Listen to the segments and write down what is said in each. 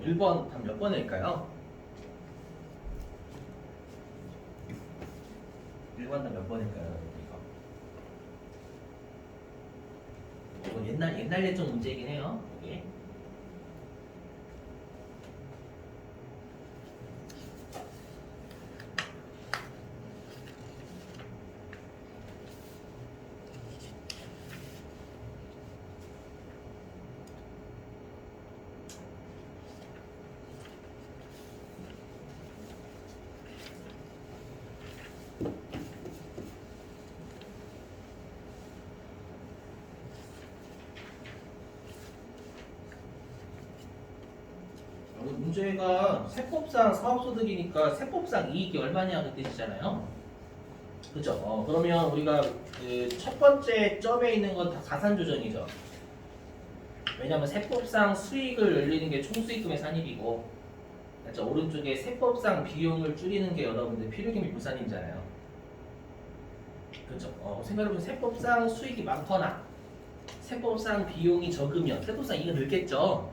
1번 답 몇 번일까요? 1번 답 몇 번일까요? 이거 옛날 예적 문제이긴 해요. 이게. 문제가 세법상 사업소득이니까 세법상 이익이 얼마냐 그 뜻이잖아요. 그죠? 그러면 우리가 그 첫 번째 점에 있는 건 다 가산조정이죠. 왜냐면 세법상 수익을 늘리는 게 총수익금의 산입이고, 그렇죠? 오른쪽에 세법상 비용을 줄이는 게 여러분들 필요기미 불산임이잖아요. 그죠? 생각해보면 세법상 수익이 많거나 세법상 비용이 적으면 세법상 이익은 늘겠죠.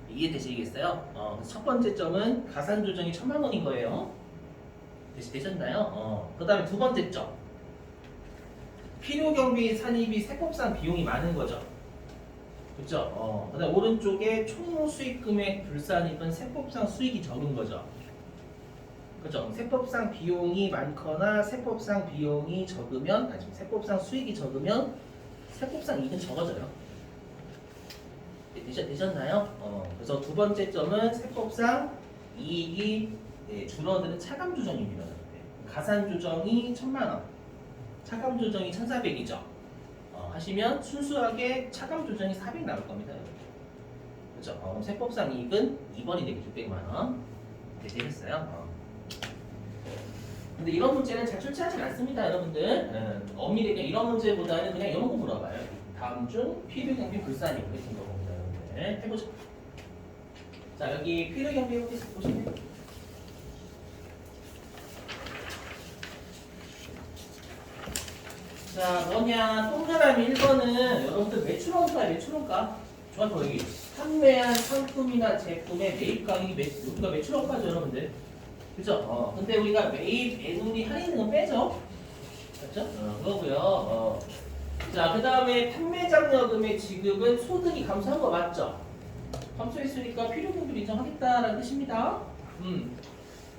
이해되시겠어요? 첫 번째 점은 가산 조정이 1,000만 원인 거예요. 되셨나요? 그 다음에 두 번째 점. 필요 경비 산입이 세법상 비용이 많은 거죠. 그쵸? 그 다음 오른쪽에 총 수익 금액 불산입은 세법상 수익이 적은 거죠. 그죠? 세법상 비용이 많거나 세법상 비용이 적으면, 아니, 세법상 수익이 적으면 세법상 이익은 적어져요. 되셨나요? 그래서 두 번째 점은 세법상 이익이 줄어드는 차감 조정입니다. 가산 조정이 1,000만 원, 차감 조정이 1,400이죠. 하시면 순수하게 차감 조정이 400 나올 겁니다. 그렇죠? 그럼 세법상 이익은 2번이 되겠죠. 600만 원. 되겠어요? 근데 이런 문제는 잘 출제하지 않습니다, 여러분들. 엄밀하게 이런 문제보다는 그냥 이런 거 물어봐요. 다음 중 필요 경비 불산이 같은 거 봅니다, 여러분들. 해보죠. 자, 여기 필요 경비 보시면. 자, 뭐냐? 동그라미 1번은 여러분들 매출원가야, 매출원가. 좋아요, 여기. 판매한 상품이나 제품의 매입가격이 우리가 매출원가죠, 여러분들. 그죠? 근데 우리가 매입, 애누리 할인은 건 빼죠. 그렇죠? 그거고요. 자, 그 다음에 판매장려금의 지급은 소득이 감소한 거 맞죠? 감소했으니까 필요금을 인정하겠다라는 뜻입니다.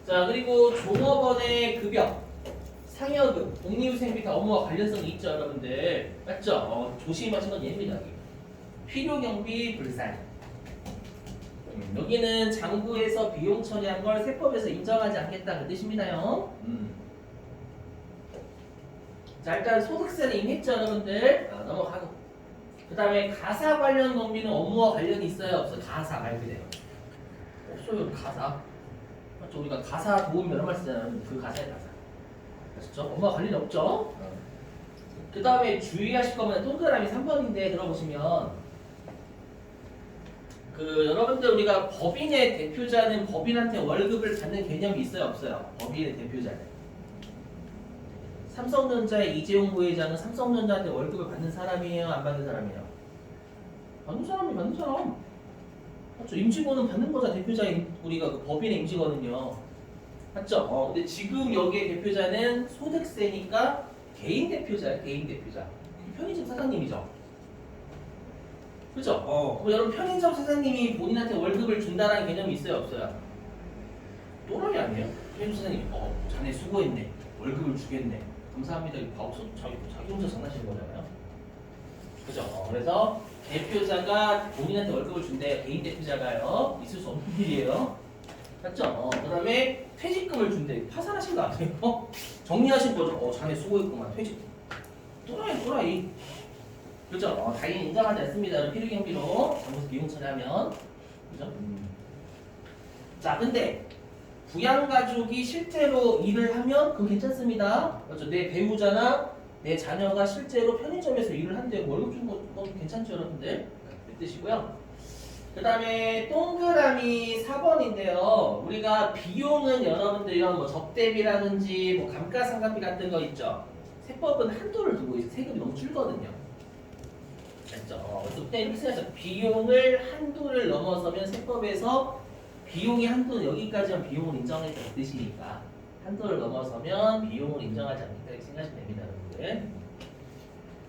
자, 그리고 종업원의 급여, 상여금, 복리후생비 다 업무와 관련성이 있죠, 여러분들. 맞죠? 조심하신 건 얘입니다. 필요경비 불산. 여기는 장부에서 비용 처리한 걸 세법에서 인정하지 않겠다 그 뜻입니다요. 자, 일단 소득세는 이미 했죠, 여러분들. 넘어가고. 그 다음에 가사 관련 경비는 업무와 관련이 있어요, 없어요? 가사 말 그대로. 없어요, 가사. 맞죠? 우리가 가사 도움 여러 말 쓰잖아요. 그 가사의 가사. 아시죠? 업무와 관련이 없죠? 그 다음에 주의하실 거면 동그라미 3번인데 들어보시면 여러분들 우리가 법인의 대표자는 법인한테 월급을 받는 개념이 있어요, 없어요? 법인의 대표자는. 삼성전자의 이재용 부회장은 삼성전자한테 월급을 받는 사람이에요, 안 받는 사람이에요? 받는 사람. 맞죠? 임직원은 받는 거죠, 대표자인 우리가 그 법인의 임직원은요. 맞죠? 근데 지금 여기의 대표자는 소득세니까 개인 대표자예요, 개인 대표자. 편의점 사장님이죠. 그죠? 여러분 편의점 사장님이 본인한테 월급을 준다라는 개념이 있어요, 없어요? 또라이 아니에요? 편의점 사장님, 자네 수고했네, 월급을 주겠네, 감사합니다. 이거 자기 혼자 장난치는 거잖아요. 그죠? 그래서 대표자가 본인한테 월급을 준대, 개인 대표자가요. 있을 수 없는 일이에요. 맞죠? 그 다음에 퇴직금을 준대. 파산하신 거 아니에요? 정리하신 거죠? 자네 수고했구만, 퇴직. 또라이. 그죠? 당연히 인정하지 않습니다. 필요경비로 장부에서 비용 처리하면. 그죠? 자, 근데 부양가족이 실제로 일을 하면 그건 괜찮습니다. 그렇죠? 내 배우자나 내 자녀가 실제로 편의점에서 일을 한대 월급 주는 건 괜찮죠, 여러분들? 그 뜻이고요. 그 다음에 동그라미 4번인데요. 우리가 비용은 여러분들 이런 뭐 접대비라든지 뭐 감가상각비 같은 거 있죠. 세법은 한도를 두고 있어요. 세금이 너무 줄거든요. 아시죠? 그래서 그때 이렇게 생각하죠. 비용을 한도를 넘어서면 세법에서 비용의 한도는 여기까지만 비용을 인정했다는 뜻이니까 한도를 넘어서면 비용을 인정하지 않겠다 이렇게 생각하시면 됩니다, 여러분들.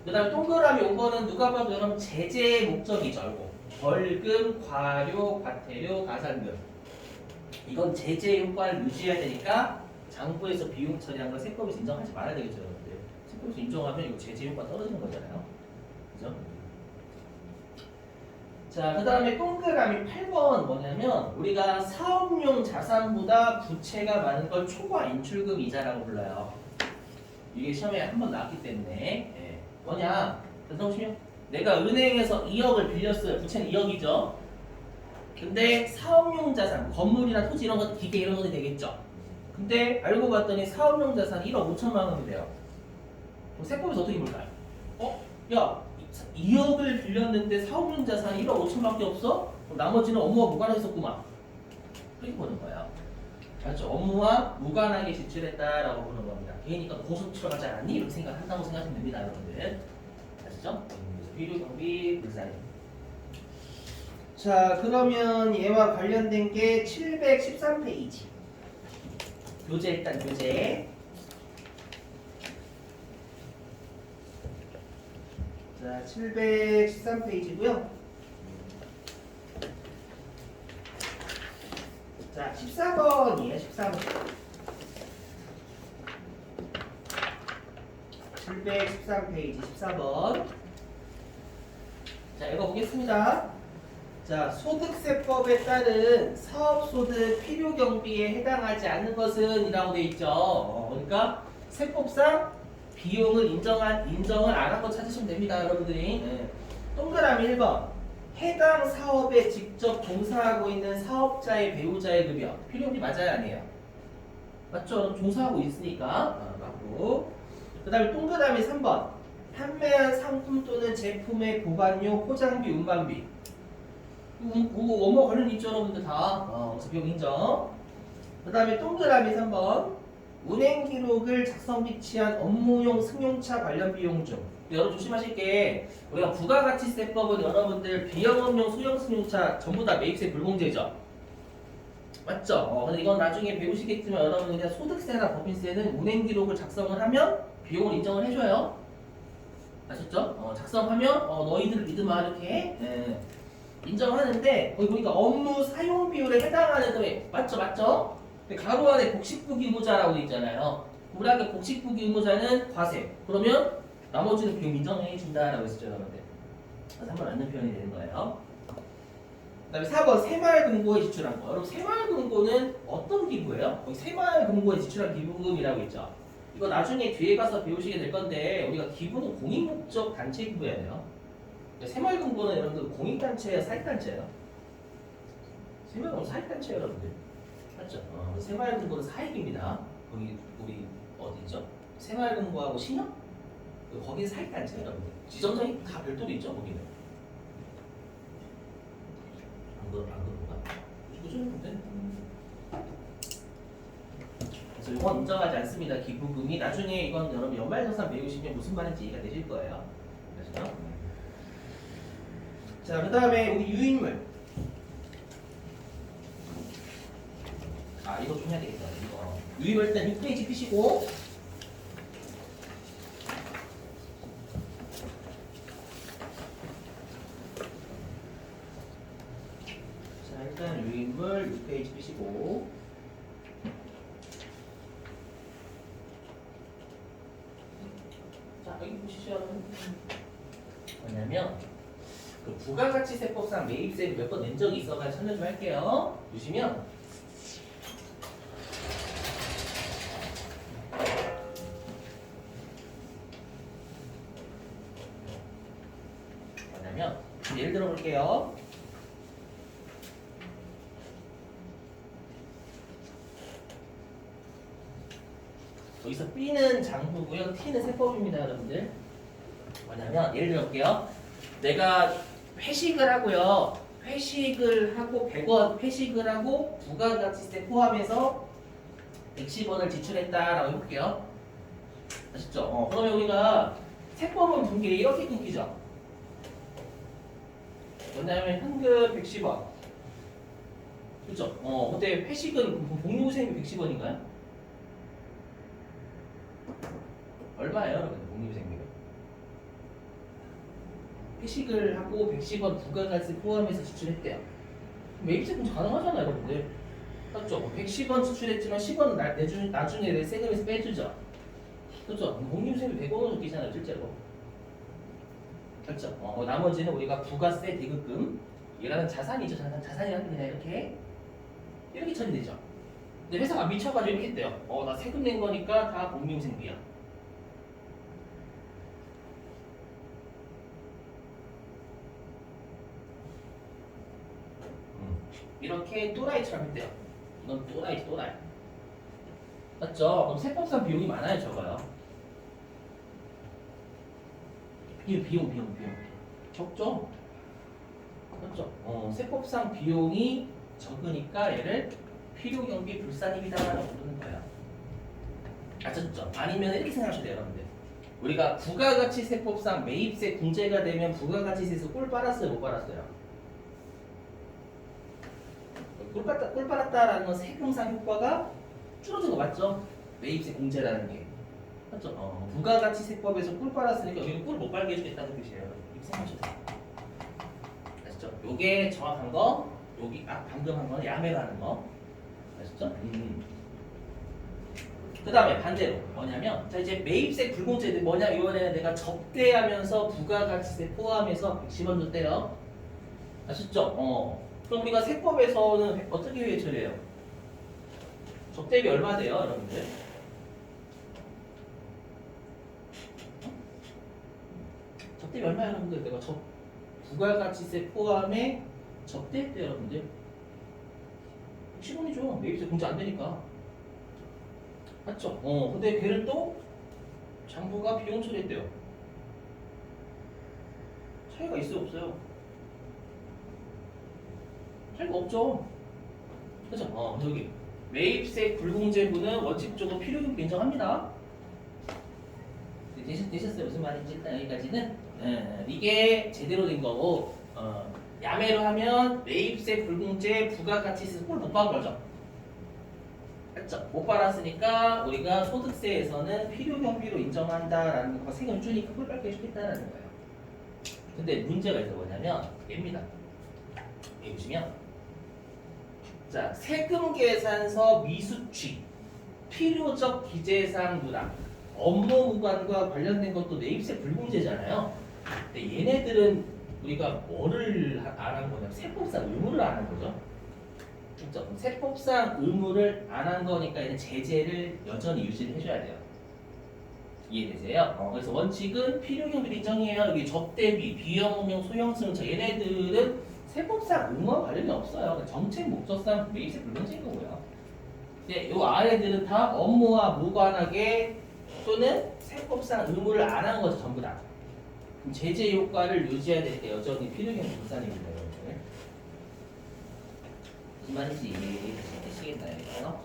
그 다음에 동그라미 온 거는 누가 봐도 여러분 제재의 목적이죠. 이거. 벌금, 과료, 과태료, 가산금. 이건 제재 효과를 유지해야 되니까 장부에서 비용 처리한 걸 세법에서 인정하지 말아야 되겠죠, 여러분들. 세법에서 인정하면 이거 제재 효과 떨어지는 거잖아요. 그죠? 자, 그 다음에 동그라미 8번 뭐냐면 우리가 사업용 자산보다 부채가 많은 걸 초과 인출금 이자라고 불러요. 이게 시험에 한 번 나왔기 때문에 뭐냐? 보시면 내가 은행에서 2억을 빌렸어요. 부채는 2억이죠. 근데 사업용 자산, 건물이나 토지 이런 것, 기계 이런 것이 되겠죠. 근데 알고 봤더니 사업용 자산 1억 5천만 원이 돼요. 그럼 세법에서 어떻게 볼까요? 야, 2억을 빌렸는데 사업용 자산이 1억 5천밖에 없어? 그럼 나머지는 업무와 무관하게 썼구만. 그렇게 보는 거예요. 맞죠? 업무와 무관하게 지출했다라고 보는 겁니다. 그러니까 고속출하지 않았니? 이렇게 생각한다고 생각하시면 됩니다, 여러분들. 아시죠? 비료 경비 불사님. 자, 그러면 얘와 관련된 게 713페이지. 교재 일단 교재. 자, 713페이지고요. 자, 14번이에요. 14번. 713페이지 14번. 자, 읽어보겠습니다. 자, 소득세법에 따른 사업소득 필요경비에 해당하지 않는 것은 이라고 되어 있죠. 그러니까 세법상 비용을 인정을 안 한 거 찾으시면 됩니다, 여러분들이. 동그라미 1번. 해당 사업에 직접 종사하고 있는 사업자의 배우자의 급여. 필요경비 맞아요, 아니에요? 맞죠? 종사하고 있으니까 맞고. 그 다음에 동그라미 3번. 판매한 상품 또는 제품의 보관료, 포장비, 운반비. 업무 관련 있죠, 여러분들 다. 그래서 비용 인정. 그 다음에 동그라미 3번. 운행 기록을 작성 비치한 업무용 승용차 관련 비용 중. 여러분 조심하실 게 우리가 부가가치세법은 여러분들 비영업용 소형 승용차 전부 다 매입세 불공제죠. 맞죠? 근데 이건 나중에 배우시겠지만 여러분 그냥 소득세나 법인세는 운행 기록을 작성을 하면 비용을 인정을 해줘요. 아셨죠? 작성하면 너희들 믿으마 이렇게 인정하는데 거기 보니까 업무 사용 비율에 해당하는 금액 맞죠? 근데 가로 안에 복식부 기무자라고 돼 있잖아요. 우리가 복식부 기무자는 과세. 그러면 나머지는 비용 인정해 준다라고 했었죠, 여러분들. 그래서 한번 앉는 표현이 되는 거예요. 그다음에 4번 새마을금고에 지출한 거. 여러분 새마을금고는 어떤 기부예요? 거기 새마을금고에 지출한 기부금이라고 있죠. 이거 나중에 뒤에 가서 배우시게 될 건데 우리가 기부는 공익목적 단체 기부해야 돼요. 새마을금고는 여러분들 공익단체예요, 사익단체예요? 새마을금고는 사익단체예요, 여러분들. 맞죠? 새마을금고는 사익입니다. 거기 우리 어디 있죠? 새마을금고하고 신협? 거기는 사익단체예요, 여러분들. 지점장이 다 별도로 있죠, 거기는. 안 그런가? 그죠? 그래서 이건 인정하지 않습니다. 기부금이 나중에 이건 여러분 연말정산 배우시면 무슨 말인지 이해가 되실 거예요. 그렇죠? 자, 그 다음에 우리 유인물. 이거 좀 해야 되겠다. 이거 유인물 일단 6페이지 피시고. 자, 일단 유인물 6페이지 피시고. 자, 여기 보시죠. 뭐냐면 그 부가가치세법상 매입세 몇 번 낸 적이 있어가지고 설명 좀 할게요. 보시면 뭐냐면 예를 들어 볼게요. 여기서 B는 장부고요, T는 세법입니다, 여러분들. 뭐냐면 예를 들어 볼게요. 내가 회식을 하고요. 회식을 하고 100원 회식을 하고 부가가치세 포함해서 110원을 지출했다라고 해볼게요. 아셨죠? 그러면 우리가 세법은 분계 이렇게 끊기죠. 뭐냐면 현금 110원. 그죠? 근데 회식은 복리후생비 110원인가요? 얼마예요, 여러분? 복리후생비가? 회식을 하고 110원 부가가치 포함해서 지출했대요. 매입세 공제 가능하잖아요, 여러분들. 맞죠? 110원 지출했지만 10원 나중에 내 세금에서 빼주죠. 그죠? 복리후생비 100원으로 줬기잖아요, 실제로. 그렇죠? 나머지는 우리가 부가세 대급금 이라는 자산이죠. 자산이라는 게 그냥 이렇게 처리되죠. 근데 회사가 미쳐가지고 이렇게 했대요. 나 세금 낸 거니까 다 복리후생비야. 이렇게 또라이처럼 했대요. 이건 또라이. 맞죠? 그럼 세법상 비용이 많아요, 적어요? 비용. 적죠? 맞죠? 세법상 비용이 적으니까 얘를 필요경비 불산입니다라고 부르는 거예요. 아셨죠? 아니면 이렇게 생각하셔도 돼요, 여러분들. 우리가 부가가치 세법상 매입세 공제가 되면 부가가치세에서 꿀 빨았어요, 못 빨았어요? 꿀 빨았다라는 건 세금상 효과가 줄어든 거 맞죠? 매입세 공제라는 게. 맞죠? 부가가치세법에서 꿀 빨았으니까 여기는 꿀 못 빨게 해주겠다는 뜻이에요. 이렇게 생각하셔도 돼요. 아시죠? 요게 정확한 거, 여기 방금 한 거는 야매로 하는 거. 아시죠? 그 다음에 반대로 뭐냐면, 자, 이제 매입세 불공제들 뭐냐, 이번에는 내가 접대하면서 부가가치세 포함해서 110원 줬대요. 아시죠? 그럼 우리가 세법에서는 어떻게 회계 처리해요? 접대비 얼마 돼요, 여러분들? 접대비 얼마야, 여러분들? 내가 부가가치세 포함에 접대했대요, 여러분들. 10원이죠. 매입세 공제 안 되니까. 맞죠? 근데 걔를 또 장부가 비용 처리했대요. 차이가 있어요, 없어요? 차이가 없죠. 그죠? 여기 매입세 불공제분은 원칙적으로 필요경비 인정합니다. 되셨어요? 무슨 말인지 일단 여기까지는 이게 제대로 된 거고, 야매로 하면 매입세 불공제 부가가치세 꿀 못 받은 거죠. 맞죠? 못 받았으니까 우리가 소득세에서는 필요경비로 인정한다라는 거 세금 주니까 꿀 받게 해주겠다는 거예요. 근데 문제가 있어. 뭐냐면 얘입니다. 여기 보시면, 자, 세금 계산서 미수취, 필요적 기재사항 누락, 업무 무관과 관련된 것도 매입세 불공제잖아요. 근데 얘네들은 우리가 뭐를 안 한 거냐면 세법상 의무를 안 한 거죠. 그렇죠? 세법상 의무를 안 한 거니까 얘는 제재를 여전히 유지를 해줘야 돼요. 이해되세요? 그래서 원칙은 필요경비 인정이에요. 여기 접대비, 비영업용, 소형승차 얘네들은 세법상 의무와 관련이 없어요. 그러니까 정책 목적상 매입세 불공제인 거고요. 근데 이 아래들은 다 업무와 무관하게 또는 세법상 의무를 안 한 거죠, 전부 다. 그럼 제재 효과를 유지해야 되니까 여전히 필요경비 불산입니다, 여러분들. 무슨 말인지 이해되시겠나요? 이거?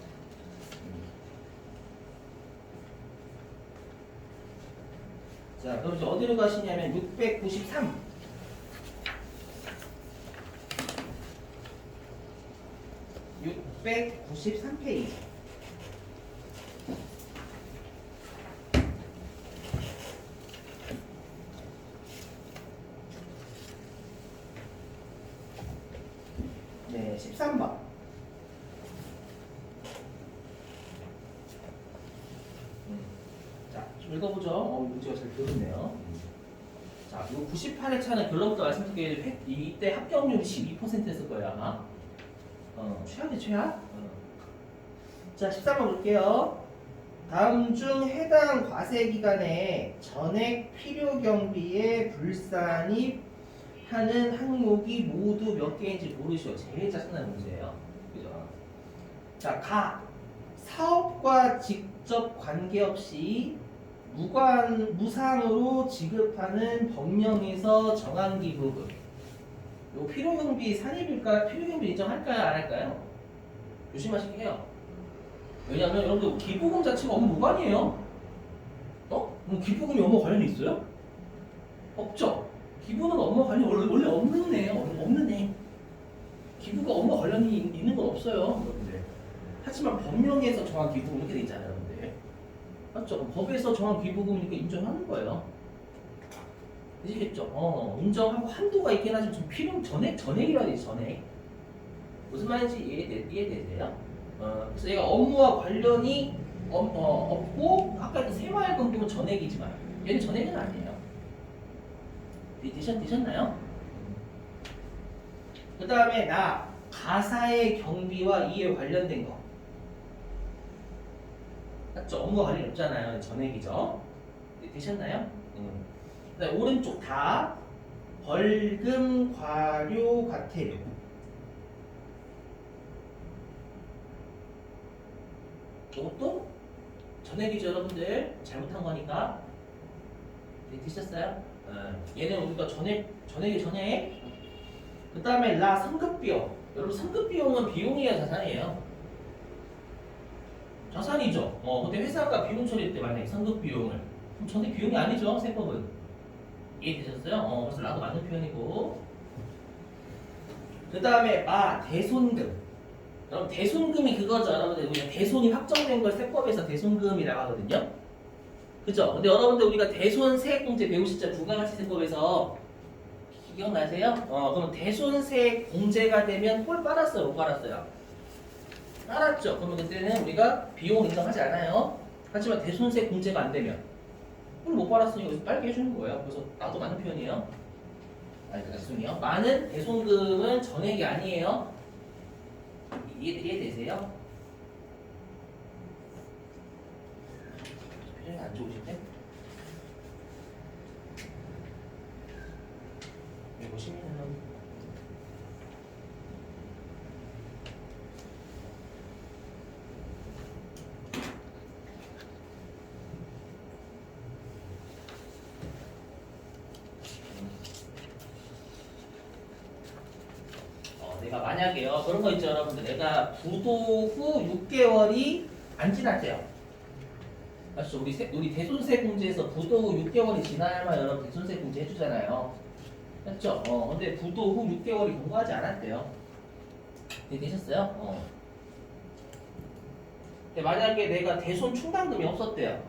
자, 그럼 이제 어디로 가시냐면 693. (693페이지) 네, 13번. 자, 좀 읽어보죠. 문제가 잘 들었네요. 자, 이 98의 차는 결론부터 말씀드릴게요. 이때 합격률이 12%였을 거예요, 아마. 최악이 최악? 자, 13번 볼게요. 다음 중 해당 과세 기간에 전액 필요 경비에 불산입하는 항목이 모두 몇 개인지 모르시오. 제일 짜증나는 문제예요. 그죠? 자, 사업과 직접 관계없이 무상으로 지급하는 법령에서 정한 기부금. 요 필요경비 산입일까? 필요경비 인정할까요? 안 할까요? 조심하시게 해요. 왜냐하면 여러분들 기부금 자체가 업무 무관이에요. 그럼 기부금이 업무 관련이 있어요? 없죠. 기부는 업무 업무 관련 원래 없는 애예요. 없는 애. 기부가 업무 관련이 있는 건 없어요, 여러분들. 하지만 법령에서 정한 기부금 이렇게 돼 있잖아요, 여러분들. 맞죠? 법에서 정한 기부금이니까 인정하는 거예요. 되시겠죠? 인정하고 한도가 있긴 하지만 좀 필요 전액이라 돼, 전액. 무슨 말인지 이해되세요? 그래서 얘가 업무와 관련이 없고 아까 그 새마을금 보면 전액이지만 얘는 전액은 아니에요. 되셨나요? 그 다음에 가사의 경비와 이에 관련된 거. 맞죠? 업무와 관련이 없잖아요. 전액이죠. 되셨나요? 그다음에 오른쪽 다 벌금, 과료, 과태료. 이것도 전액이죠, 여러분들. 잘못한 거니까. 되셨어요? 얘는 우리가 전액이 전액. 그 다음에 상급비용. 여러분 상급비용은 비용이야 자산이에요. 자산이죠. 근데 회사가 비용 처리할 때 만약에 상급비용을 그럼 전액 비용이 아니죠, 세법은. 이해되셨어요? 그래서 라도 맞는 표현이고. 그 다음에 대손금. 여러분 대손금이 그거죠. 여러분들 우리가 대손이 확정된 걸 세법에서 대손금이라고 하거든요. 그죠? 근데 여러분들 우리가 대손세액공제 배우시죠? 부가가치세법에서 기억나세요? 그럼 대손세액공제가 되면 꼴 빨았어요? 못 빨았어요? 빨았죠? 그러면 그때는 우리가 비용을 인정하지 않아요. 하지만 대손세액공제가 안 되면 꼴 못 빨았으니 여기서 빨게 해주는 거예요. 그래서 나도 맞는 표현이에요. 죄송해요. 많은 대손금은 전액이 아니에요. 이해되세요? 표정이 안 좋으신데? 여기 보시면은 내가 만약에요 그런 거 있죠 여러분들. 내가 부도 후 6개월이 안 지났대요. 맞죠? 우리 대손세공제에서 부도 후 6개월이 지나야만 여러분 대손세공제 해주잖아요. 맞죠? 근데 부도 후 6개월이 공고하지 않았대요. 되셨어요? 근데 만약에 내가 대손 충당금이 없었대요.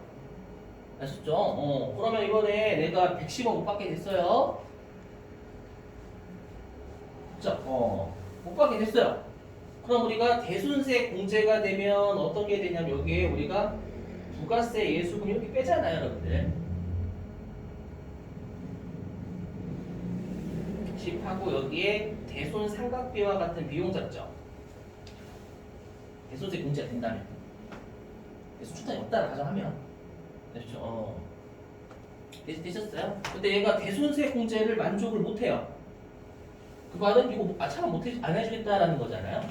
아셨죠? 그러면 이번에 내가 110원 못 받게 됐어요. 그죠? 못 받게 됐어요. 그럼 우리가 대손세 공제가 되면 어떤 게 되냐면 여기에 우리가 부가세 예수금 이렇게 빼잖아요, 여러분들. 하고 여기에 대손 삼각비와 같은 비용 잡죠. 대손세 공제가 된다면. 대손 출당이 없다라 가정하면. 그렇죠? 되셨어요? 근데 얘가 대손세 공제를 만족을 못해요. 그 말은 이거 차가 안 해주겠다라는 거잖아요.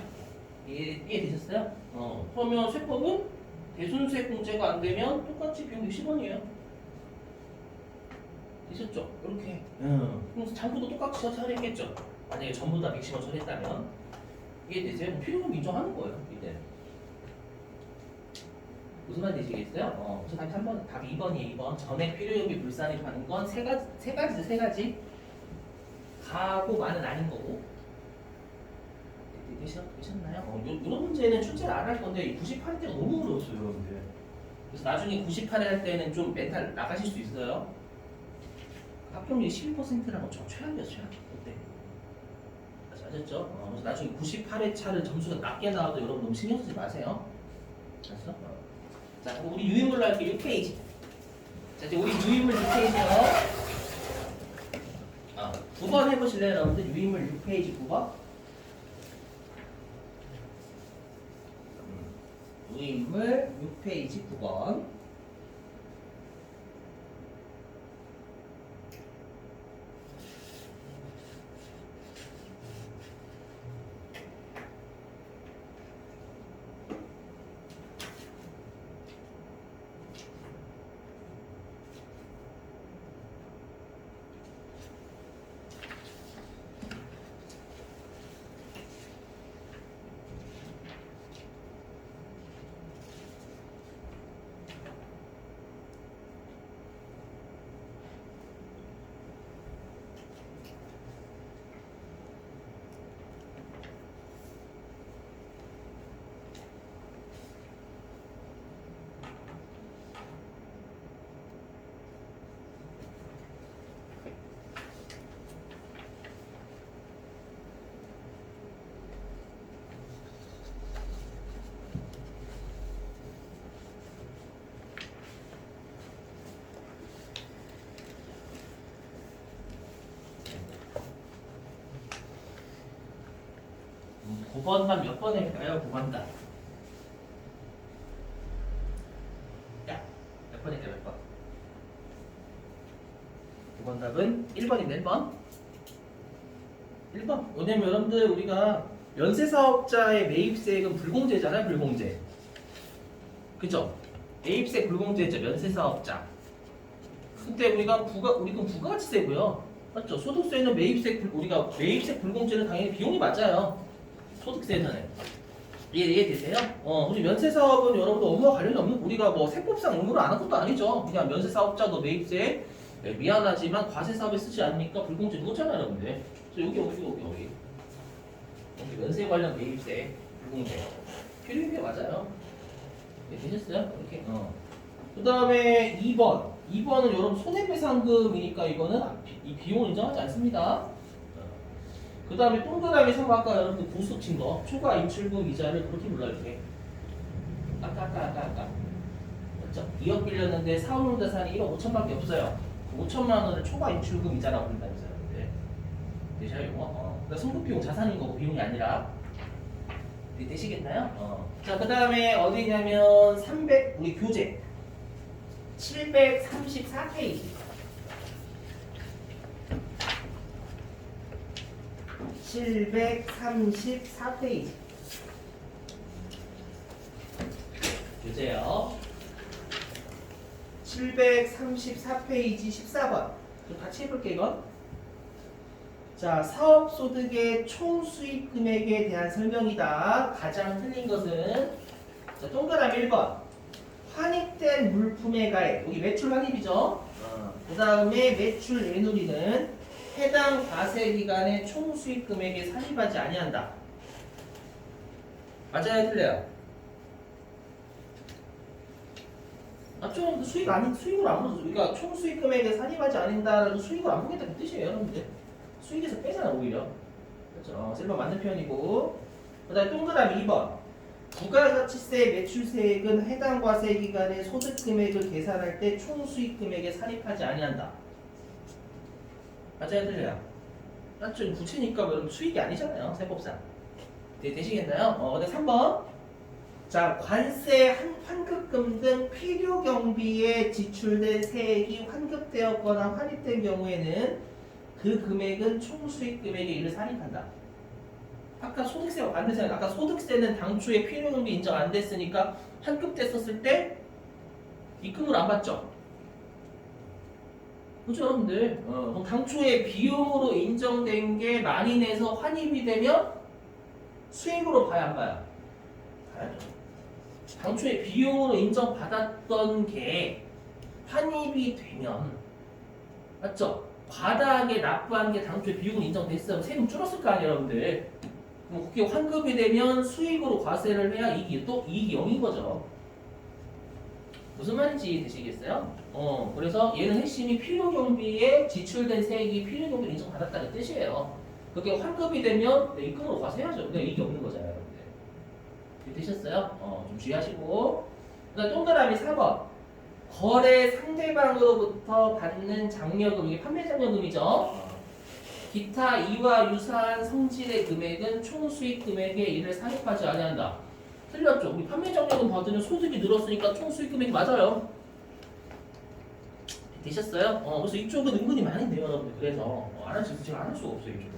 이해되셨어요? 그러면 세법은 대손세 공제가 안 되면 똑같이 비용 60원이에요. 되셨죠? 이렇게. 그럼 장부도 똑같이 처리했겠죠. 만약에 전부 다 110원 처리했다면 이해되세요? 필요금 인정하는 거예요. 이때. 무슨 말 되시겠어요? 저 답이 3번, 답이 2번이에요. 2번. 전액 필요금이 불산입하는 건 세 가지죠. 세 가지. 가고 많은 아닌 거고. 되셨나요? 이런 문제는 출제를 안 할 건데 98대가 너무 어려웠어요, 여러분들. 그래서 나중에 98회 할 때는 좀 멘탈 나가실 수 있어요. 합격률이 12%라는 건 최악이었어요, 최악. 그때. 아셨죠? 그래서 나중에 98회 차를 점수가 낮게 나와도 여러분 너무 신경 쓰지 마세요. 알았어? 자, 그럼 우리 유인물로 할게요. 6페이지. 자, 이제 우리 유인물 6페이지요. 9번 해보실래요, 여러분들? 유인물 6페이지 9번. 유인물 6페이지 9번. 9번만 몇 번일까요? 9번 답. 야, 몇 번일까 몇 번? 9번 답은 1번인데 1번? 1번. 왜냐면 여러분들 우리가 연쇄사업자의 매입세액은 불공제잖아요. 불공제. 그죠? 매입세 불공제죠. 연쇄사업자. 그때 우리가 우리는 부가가치세고요. 맞죠? 소득세는 우리가 매입세 불공제는 당연히 비용이 맞아요. 소득세는. 이해되세요? 우리 면세사업은 여러분들 업무와 관련이 없는, 우리가 뭐 세법상 의무를 안 한 것도 아니죠. 그냥 면세사업자도 매입세, 네, 미안하지만 과세사업에 쓰지 않으니까 불공제 누웠잖아요, 여러분들. 여기 면세 관련 매입세 불공제 필요한 게 맞아요. 네, 되셨어요? 이렇게. 그 다음에 2번은 여러분 손해배상금이니까 이거는 이 비용을 인정하지 않습니다. 그 다음에 동그라미 3번 아까 여러분들 보수 친 거 초과 인출금 이자를 그렇게 불러요. 이렇게 아까 맞죠? 2억 빌렸는데 사업용 자산이 1억 5천밖에 없어요. 5천만 원을 초과 인출금 이자라고 부른다면서요. 네. 되셔요 이거? 그러니까 승부비용 자산인 거고 비용이 아니라. 네, 되시겠나요? 자, 그 다음에 어디냐면 300 우리 교재 734페이지. 734페이지. 교재요. 734페이지 14번. 좀 같이 해볼게요, 이건. 자, 사업소득의 총수입 금액에 대한 설명이다. 가장 틀린 것은 자, 동그라미 1번. 환입된 물품의 가액. 여기 매출 환입이죠. 그 다음에 매출 내누리는 해당 과세 기간의 총 수익 금액에 산입하지 아니한다. 맞아요, 틀려요? 맞죠? 수익으로 안 보죠. 그러니까 총 수익 금액에 산입하지 않는다라고 수익을 안 보겠다는 뜻이에요, 여러분들. 수익에서 빼잖아, 오히려. 그렇죠? 실버 맞는 편이고. 그 다음에 동그라미 2번. 부가가치세 매출세액은 해당 과세 기간의 소득 금액을 계산할 때 총 수익 금액에 산입하지 아니한다. 맞아요, 틀려요? 맞죠? 부채니까 여러분 수익이 아니잖아요, 세법상. 네, 되시겠나요? 근데 3번. 자, 관세, 환급금 등 필요 경비에 지출된 세액이 환급되었거나 환입된 경우에는 그 금액은 총 수익 금액에 이를 산입한다. 아까 소득세와 반대잖아요. 아까 소득세는 당초에 필요 경비 인정 안 됐으니까 환급됐었을 때 입금을 안 받죠. 그렇죠, 여러분들? 그럼 당초에 비용으로 인정된 게 만인해서 환입이 되면 수익으로 봐야 안 봐요? 봐야죠. 당초에 비용으로 인정받았던 게 환입이 되면 맞죠? 과다하게 납부한 게 당초에 비용으로 인정됐으면 세금 줄었을 거 아니에요, 여러분들? 그럼 그게 환급이 되면 수익으로 과세를 해야 이익이 0인 거죠. 무슨 말인지 되시겠어요? 그래서 얘는 핵심이 필요경비에 지출된 세액이 필요경비를 인정받았다는 뜻이에요. 그게 환급이 되면 입금으로 과세해야죠. 근데 이익이 없는 거잖아요, 여러분들. 되셨어요? 좀 주의하시고. 그다음 동그라미 4번. 거래 상대방으로부터 받는 장려금, 이게 판매 장려금이죠. 기타 이와 유사한 성질의 금액은 총 수익 금액에 이를 산입하지 아니한다. 틀렸죠? 우리 판매 장려금 받으면 소득이 늘었으니까 총 수익 금액이 맞아요. 되셨어요? 그래서 이쪽은 은근히 많이 돼요, 여러분들. 그래서 안 할 수 있어요. 제가 안 할 수가 없어요, 이쪽은.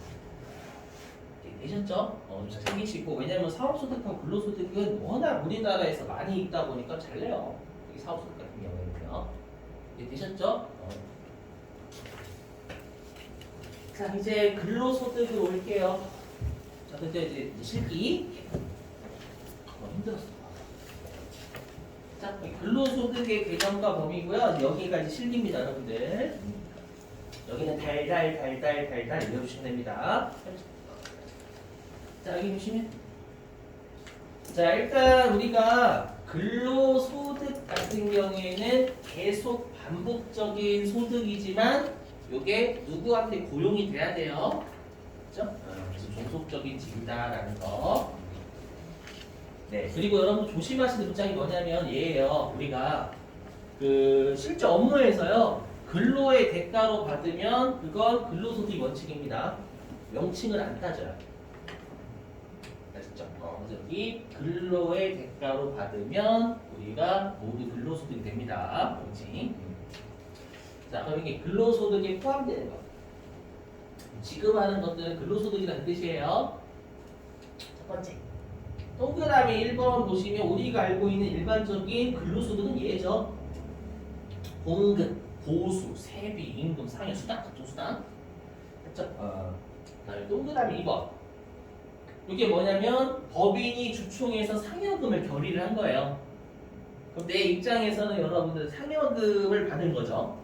되셨죠? 좀 챙기시고. 왜냐면 사업소득하고 근로소득은 워낙 우리나라에서 많이 있다 보니까 잘 내요. 이 사업소득 같은 경우에는요. 되셨죠? 자, 이제 근로소득으로 올게요. 자, 그때 이제 실기. 힘들었어. 자, 근로소득의 개념과 범위고요. 여기가 이제 실기입니다, 여러분들. 여기는 달달 읽어주시면 됩니다. 자, 여기 보시면. 자, 일단 우리가 근로소득 같은 경우에는 계속 반복적인 소득이지만 요게 누구한테 고용이 돼야 돼요. 그렇죠? 그래서 종속적인 직이다라는 거. 네. 그리고 여러분 조심하시는 문장이 뭐냐면 얘예요. 우리가 그 실제 업무에서요. 근로의 대가로 받으면 그건 근로소득 원칙입니다. 명칭을 안 따져요. 있죠. 그래서 여기 근로의 대가로 받으면 우리가 모두 근로소득이 됩니다. 그렇지? 자, 그럼 이게 근로소득에 포함되는 거. 지급하는 것들은 근로소득이라는 뜻이에요. 첫 번째. 동그라미 1번 보시면 우리가 알고 있는 일반적인 근로소득은 얘죠. 봉급, 보수, 세비, 임금, 상여, 수당, 각종 수당. 그렇죠? 그다음에 동그라미 2번. 이게 뭐냐면 법인이 주총에서 상여금을 결의를 한 거예요. 그럼 내 입장에서는 여러분들 상여금을 받은 거죠.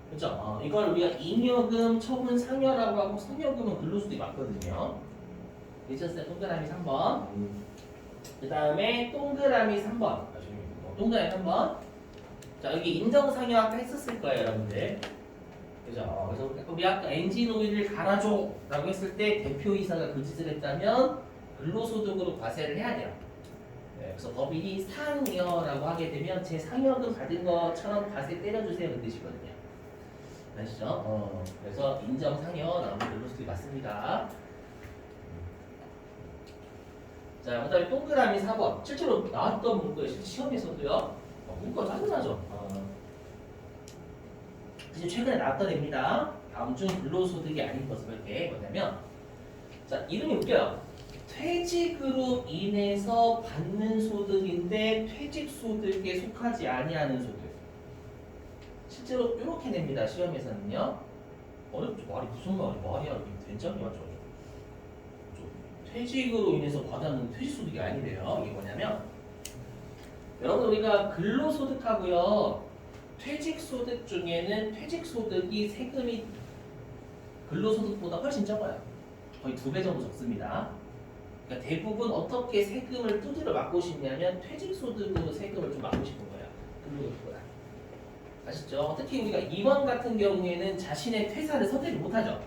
그렇죠? 이걸 우리가 잉여금, 처분, 상여라고 하고 상여금은 근로소득이 맞거든요. 잊었어요? 동그라미 3번. 그 다음에 동그라미 3번. 동그라미 3번. 자, 여기 인정상여 아까 했었을 거예요, 여러분들. 그죠? 그래서 우리 아까 엔진 오일을 갈아줘 라고 했을 때 대표이사가 그 짓을 했다면 근로소득으로 과세를 해야 돼요. 네, 그래서 법인이 상여라고 하게 되면 제 상여금 받은 것처럼 과세 때려주세요 그 뜻이거든요. 아시죠? 그래서 인정상여 나오면 근로소득이 맞습니다. 자, 그 다음에 동그라미 4번. 실제로 나왔던 문구예요. 시험에서도요. 문구가 짜증나죠? 지금 최근에 나왔던 애입니다. 다음 중 근로소득이 아닌 것은 이렇게 뭐냐면, 자, 이름이 웃겨요. 퇴직으로 인해서 받는 소득인데 퇴직소득에 속하지 아니하는 소득. 실제로 이렇게 냅니다. 시험에서는요. 어렵죠? 말이 무슨 말이야? 이게 된장이 맞죠? 퇴직으로 인해서 받는 퇴직소득이 아니래요. 이게 뭐냐면, 여러분 우리가 근로소득하고요. 퇴직소득 중에는 퇴직소득이 세금이 근로소득보다 훨씬 적어요. 거의 2배 정도 적습니다. 그러니까 대부분 어떻게 세금을 두드려 맞고 싶냐면 퇴직소득으로 세금을 좀 맞고 싶은 거예요. 근로소득보다. 아시죠? 특히 우리가 임원 같은 경우에는 자신의 퇴사를 선택을 못하죠.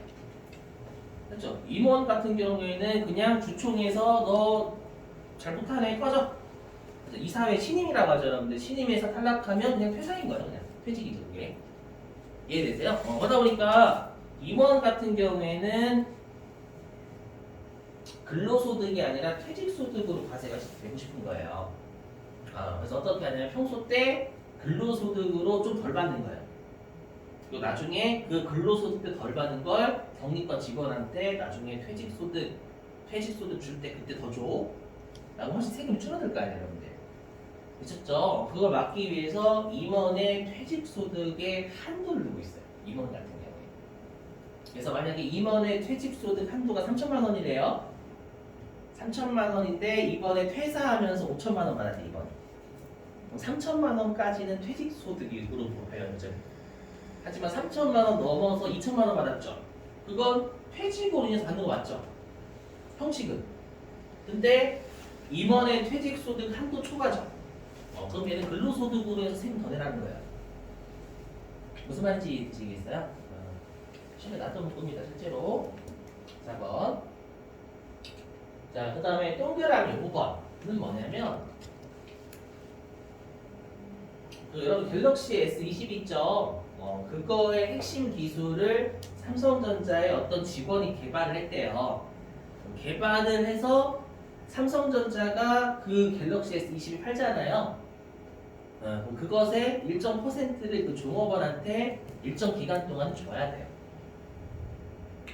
그렇죠? 임원 같은 경우에는 그냥 주총에서 너 잘 못하네 꺼져. 이사회 신임이라고 하죠. 여러분들 신임에서 탈락하면 그냥 퇴사인 거예요. 그냥 퇴직이죠. 그게 이해되세요? 그러다 보니까 임원 같은 경우에는 근로소득이 아니라 퇴직소득으로 과세가 되고 싶은 거예요. 그래서 어떻게 하냐면 평소 때 근로소득으로 좀 덜 받는 거예요. 그리고 나중에 그 근로소득 때 덜 받는 걸 경리권 직원한테 나중에 퇴직소득 줄 때 그때 더 줘. 라고 훨씬 세금이 줄어들 거 아니에요, 여러분들. 미쳤죠? 그걸 막기 위해서 임원의 퇴직소득의 한도를 두고 있어요. 임원 같은 경우에. 그래서 만약에 임원의 퇴직소득 한도가 3천만 원이래요. 3천만 원인데 이번에 퇴사하면서 5천만 원 받았대, 이번에. 3천만 원까지는 퇴직소득으로 볼까요, 현재? 하지만 3천만 원 넘어서 2천만 원 받았죠. 그건 퇴직으로 인해서 받는 거 맞죠? 형식은. 근데 임원의 퇴직소득 한도 초과죠. 그럼 얘는 근로소득으로 해서 세금 더 내라는 거예요. 무슨 말인지 아시겠어요? 시험에 나왔던 문구입니다, 실제로. 4번. 자, 그 다음에 동그라미 5번은 뭐냐면, 여러분 갤럭시 S20 있죠? 그거의 핵심 기술을 삼성전자의 어떤 직원이 개발을 했대요. 개발을 해서 삼성전자가 그 갤럭시 S20을 팔잖아요. 그럼 그것의 일정 퍼센트를 그 종업원한테 일정 기간 동안 줘야 돼요.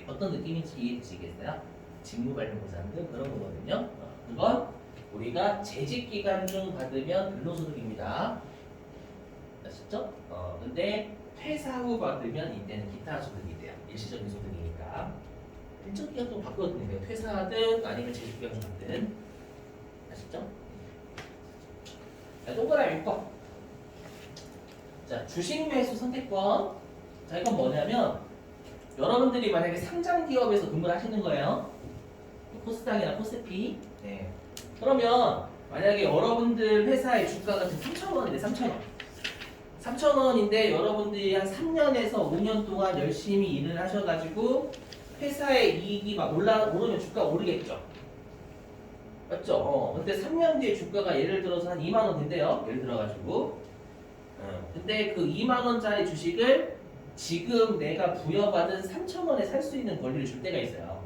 어떤 느낌인지 이해되시겠어요? 직무관련보상 등 그런 거거든요. 그건 우리가 재직 기간 중 받으면 근로소득입니다. 아시죠? 근데 퇴사 후 받으면 이때는 기타 소득이 돼요. 일시적인 소득이니까. 일정 기간 동안 받거든요. 퇴사하든 아니면 재직 기간 중 받든. 아시죠? 자, 동그라미 6번. 자, 주식 매수 선택권. 자, 이건 뭐냐면 여러분들이 만약에 상장 기업에서 근무를 하시는 거예요. 코스닥이나 코스피. 네. 그러면 만약에 여러분들 회사의 주가가 지금 3,000원인데 3,000원. 3,000원인데 여러분들이 한 3년에서 5년 동안 열심히 일을 하셔가지고 회사의 이익이 막 오르면 주가가 오르겠죠. 맞죠? 근데 3년 뒤에 주가가 예를 들어서 한 2만 원 된대요. 예를 들어가지고. 근데 그 2만 원짜리 주식을 지금 내가 부여받은 3,000원에 살 수 있는 권리를 줄 때가 있어요.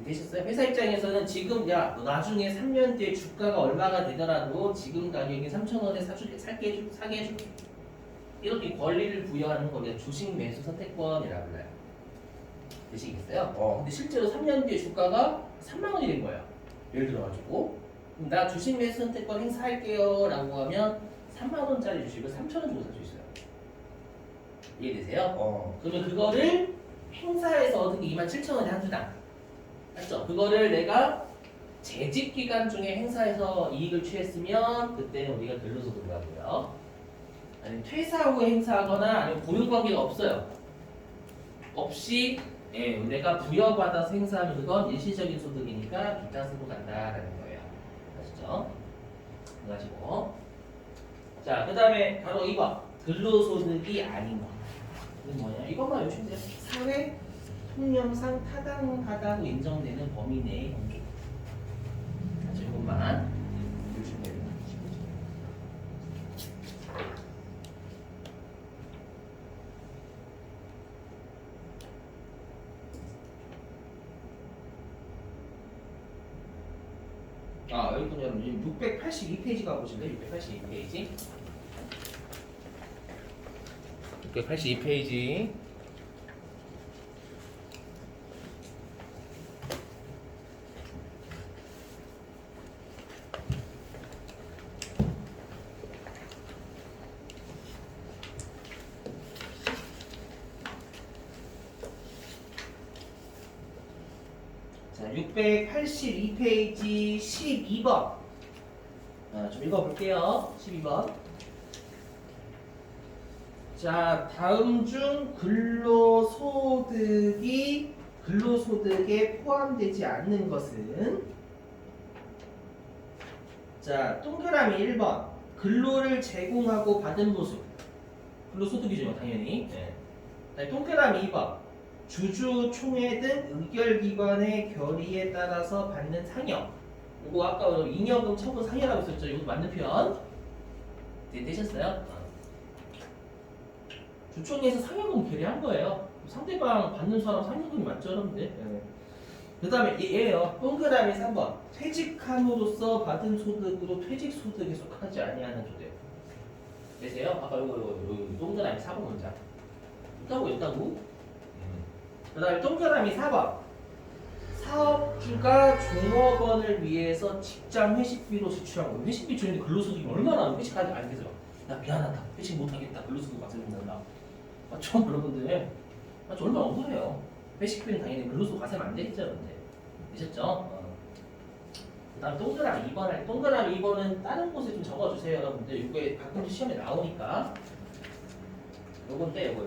되셨어요? 회사 입장에서는 지금 야, 너 나중에 3년 뒤에 주가가 얼마가 되더라도 지금 가격이 3,000원에 사게 해줄게. 이렇게 권리를 부여하는 걸 우리가 주식 매수 선택권이라고 불러요. 되시겠어요? 근데 실제로 3년 뒤에 주가가 3만 원이 된 거예요. 예를 들어가지고 그럼 나 주식 매수 선택권 행사할게요 라고 하면 3만 원짜리 주식을 3천 원 주고 살 수 있어요. 이해되세요? 그러면 그거를 행사해서 얻은 게 27,000원에 한 주당. 맞죠? 그거를 내가 재직 기간 중에 행사해서 이익을 취했으면 그때는 우리가 근로소득을 하고요. 아니면 퇴사 후에 행사하거나 아니면 고용관계가 없어요. 없이 내가 부여받아서 행사하면 그건 일시적인 소득이니까 빗장 쓰고 간다라는 거예요. 아시죠? 그래가지고 자, 그 다음에 바로 2번 근로소득이 아닌 거. 이건 뭐냐? 이것만 외우시면 돼요. 사회 통념상 타당하다고 인정되는 범위 내의 공조. 자, 이것만 외우시면 됩니다. 여기 보면 682페이지 가보실래요? 682페이지. 682페이지. 자, 682페이지 12번. 좀 읽어볼게요. 12번. 자, 다음 중 근로소득에 포함되지 않는 것은 자, 동그라미 1번 근로를 제공하고 받은 모습 근로소득이죠 당연히. 네. 동그라미 2번 주주, 총회 등 의결기관의 결의에 따라서 받는 상여. 이거 아까 잉여금, 처분, 상여라고 했었죠. 이거 맞는 표현. 네, 되셨어요? 주총회에서 상여금 결의한 거예요. 상대방 받는 사람 상여금이 맞죠, 여러분들? 네. 그 다음에 얘예요. 동그라미 3번 퇴직함으로써 받은 소득으로 퇴직소득에 속하지 아니하는 소득. 되세요? 아까 요거 동그라미 4번 문장. 있다고? 그 다음에 동그라미 4번 사업주가 종업원을 위해서 직장 회식비로 지출하고 회식비 주는데 근로소득이 얼마나 회식하지 않겠어요? 나 미안하다 회식 못하겠다 근로소득 과세된다. 맞죠 여러분들? 맞죠? 얼마나 억울해요. 회식비는 당연히 근로소득 과세면 안 되겠죠 여러분들. 되셨죠? 그 다음 동그라미 2번 할 동그라미 2번은 다른 곳에 좀 적어주세요 여러분들. 이게 가끔 시험에 나오니까 요건데 요거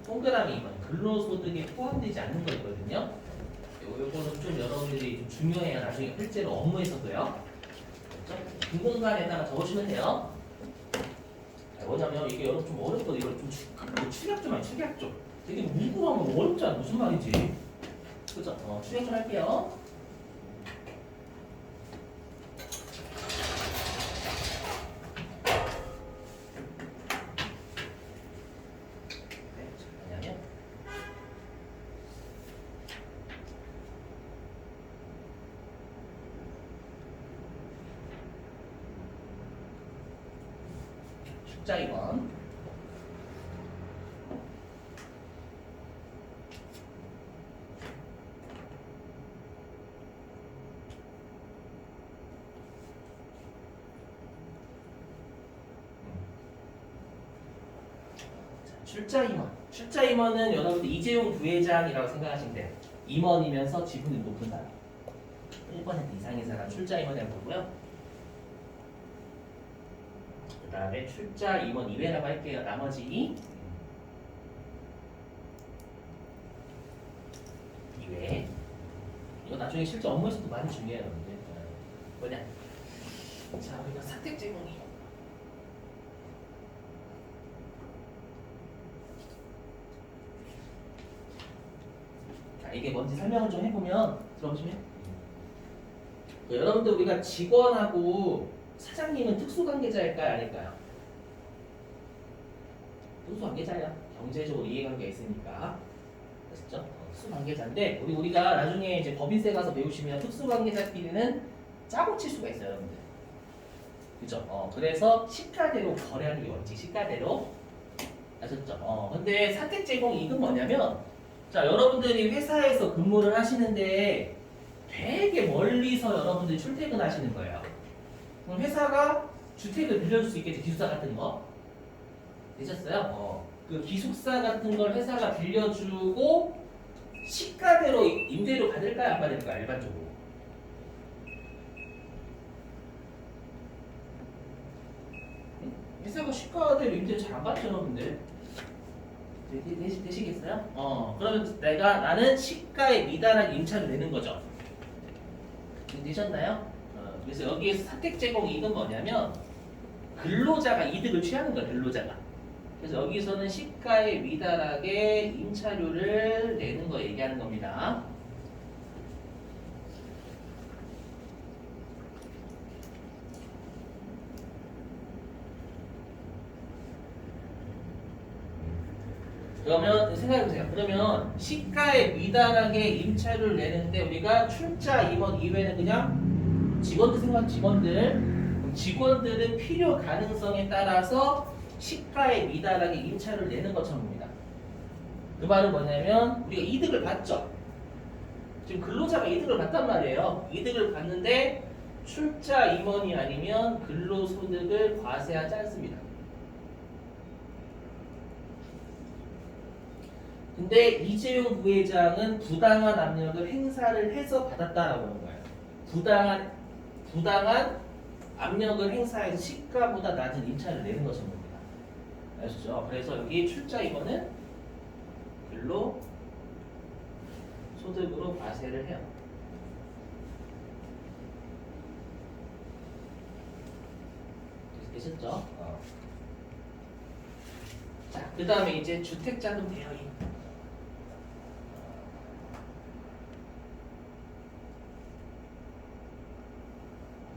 동그라미 2번 근로소득에 포함되지 않는 거 있거든요. 요거는 좀 여러분들이 좀 중요해요. 나중에 실제로 업무에서도요. 그렇죠? 빈 공간에다가 적으시면 돼요. 뭐냐면 이게 여러분 좀 어렵거든요. 이걸 좀 축약 좀 하죠. 축약 좀. 되게 무구하면 어렵잖아. 무슨 말인지. 그죠? 축약 좀 할게요. 숫자 2번. 출자 임원. 출자 임원은 여러분들 이재용 부회장이라고 생각하시면 돼요. 임원이면서 지분이 높은 사람. 1% 이상인 사람 출자 임원이라고 보고요. 그 다음에 출자 임원 이외라고 할게요. 나머지 이외. 이거 나중에 실제 업무에서도 많이 중요해요. 여러분들. 뭐냐? 자, 우리가 사택 제공이. 자, 이게 뭔지 설명을 좀 해보면 들어보시면 여러분들 우리가 직원하고 사장님은 특수관계자일까요? 아닐까요? 특수관계자야. 경제적으로 이해관계가 있으니까. 아시죠? 특수관계자. 관계자인데 우리가 나중에 이제 법인세 가서 배우시면 특수관계자끼리는 짜고 칠 수가 있어요, 여러분들. 그죠? 그래서 시가대로 거래하는 게 원칙. 시가대로 아셨죠? 근데 사택 제공 이익은 뭐냐면 자, 여러분들이 회사에서 근무를 하시는데 되게 멀리서 여러분들이 출퇴근하시는 거예요. 그럼 회사가 주택을 빌려줄 수 있겠지, 기숙사 같은 거. 되셨어요? 그 기숙사 같은 걸 회사가 빌려주고 시가대로 임대료 받을까요? 안 받을까요? 일반적으로. 회사가 시가대로 임대료 잘 안 받죠, 여러분들. 되시겠어요? 그러면 나는 시가에 미달한 임차를 내는 거죠. 되셨나요? 그래서 여기에서 사택 제공 이익은 뭐냐면 근로자가 이득을 취하는 거야, 근로자가. 그래서 여기서는 시가에 미달하게 임차료를 내는 거 얘기하는 겁니다. 그러면 생각해보세요. 그러면 시가에 미달하게 임차료를 내는데 우리가 출자 임원 이외에는 그냥 직원들 생각 직원들은 필요 가능성에 따라서 시가에 미달하게 임차료를 내는 것처럼 봅니다. 그 말은 뭐냐면 우리가 이득을 받죠. 지금 근로자가 이득을 받단 말이에요. 이득을 받는데 출자 임원이 아니면 근로소득을 과세하지 않습니다. 근데 이재용 부회장은 부당한 압력을 행사를 해서 받았다라고 하는 거예요. 부당한 압력을 행사해서 시가보다 낮은 임차를 내는 것처럼 봅니다. 아시죠? 그래서 여기 출자 임원은 근로 소득으로 과세를 해요. 되셨죠? 자, 그 다음에 이제 주택자금 대여인.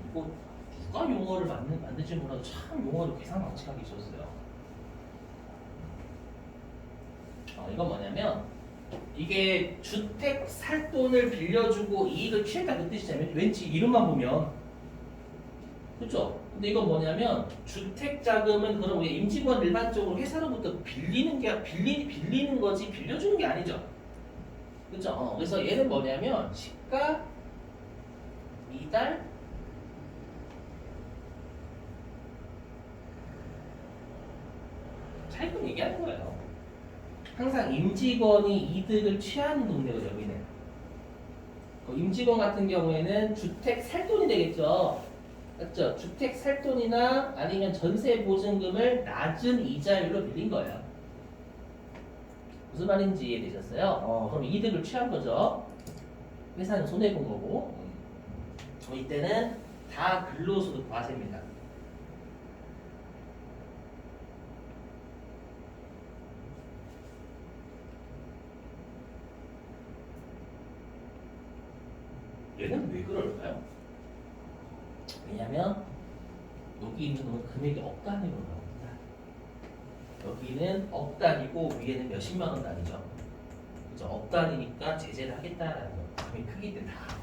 이거 누가 용어를 만들지 몰라도 참 용어를 계산망측하게 있었어요. 이건 뭐냐면 이게 주택 살 돈을 빌려주고 이익을 취했다 그 뜻이잖아요. 왠지 이름만 보면 그렇죠? 근데 이건 뭐냐면 주택 자금은 그럼 우리 임직원 일반적으로 회사로부터 빌리는 거지 빌려주는 게 아니죠. 그렇죠? 그래서 얘는 뭐냐면 시가 미달 차익금 얘기하는 거예요. 항상 임직원이 이득을 취하는 동네거든요, 여기는. 임직원 같은 경우에는 주택 살 돈이 되겠죠. 맞죠? 주택 살 돈이나 아니면 전세 보증금을 낮은 이자율로 빌린 거예요. 무슨 말인지 이해되셨어요? 그럼 이득을 취한 거죠. 회사는 손해본 거고. 이때는 다 근로소득 과세입니다. 얘는 왜 그럴까요? 왜냐면 여기 있는 건 금액이 억 단위로 나옵니다. 여기는 억 단위고 위에는 몇십만 원 단위죠. 그죠? 억 단위니까 제재를 하겠다라는 거. 금액 크기 때문에 다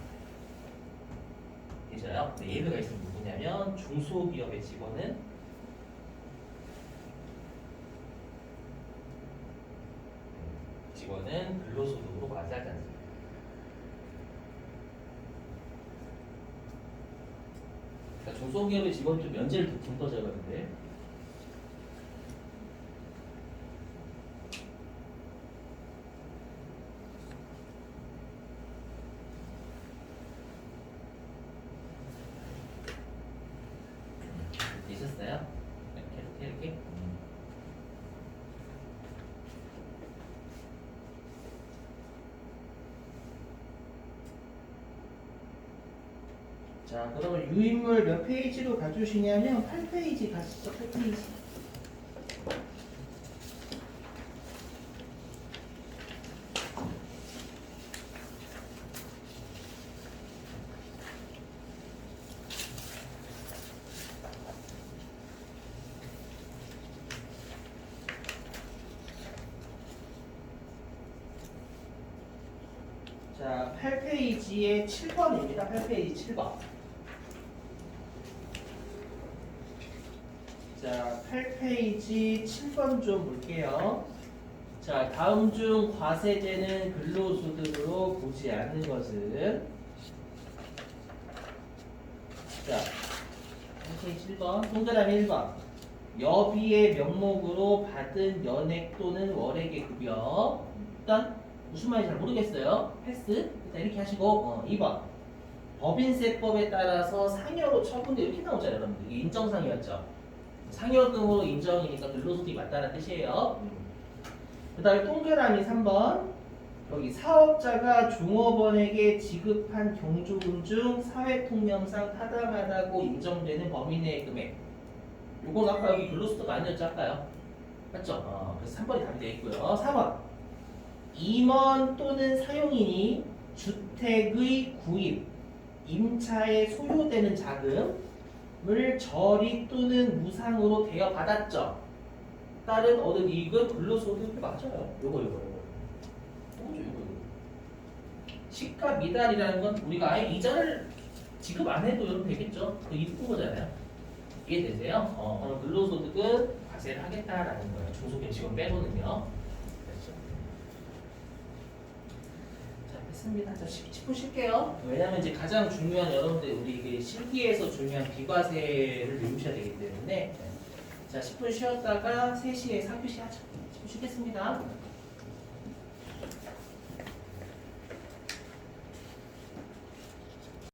되죠. 근데 예외가 있으면 누구냐면 중소기업의 직원은 근로소득으로 과세하지 않습니다. 그러니까 중소기업의 직원이 좀 면제를 더 준 거죠, 그런데. 있었어요? 이렇게. 자, 그러면 유인물 몇 페이지로 가주시냐면 8페이지 가시죠. 8페이지. 자, 8페이지에 7번입니다. 8페이지 7번. 자, 8페이지 7번 좀 볼게요. 자, 다음 중 과세되는 근로소득으로 보지 않는 것은 자, 8페이지 1번 동그라미 1번 여비의 명목으로 받은 연액 또는 월액의 급여. 일단 무슨 말인지 잘 모르겠어요. 패스. 일단 이렇게 하시고 2번 법인세법에 따라서 상여로 처분돼. 이렇게 나오잖아요. 여러분들 이게 인정상이었죠. 상여금으로 인정이니까 근로소득이 맞다는 뜻이에요. 그 다음에 동그라미 3번 여기 사업자가 종업원에게 지급한 경조금 중 사회통념상 타당하다고 인정되는 범위 내의 금액. 요건 아까 여기 근로소득 아니었죠? 아까요? 맞죠? 그래서 3번이 답이 되어 있고요. 4번 임원 또는 사용인이 주택의 구입, 임차에 소요되는 자금을 저리 또는 무상으로 대여받았죠. 다른 얻은 이익은 근로소득이 맞아요. 요거. 시가 미달이라는 건 우리가 아예 이자를 지급 안 해도 이러면 되겠죠. 그 이쁜 거잖아요. 이해되세요? 근로소득은 과세를 하겠다라는 거예요. 중소기업 직원 빼고는요. 됐죠. 자, 됐습니다. 자, 10분 쉴게요. 왜냐면 이제 가장 중요한 여러분들 우리 그 실기에서 중요한 비과세를 배우셔야 되기 때문에 자, 10분 쉬었다가 3시에 3교시 하죠. 10분 쉬겠습니다.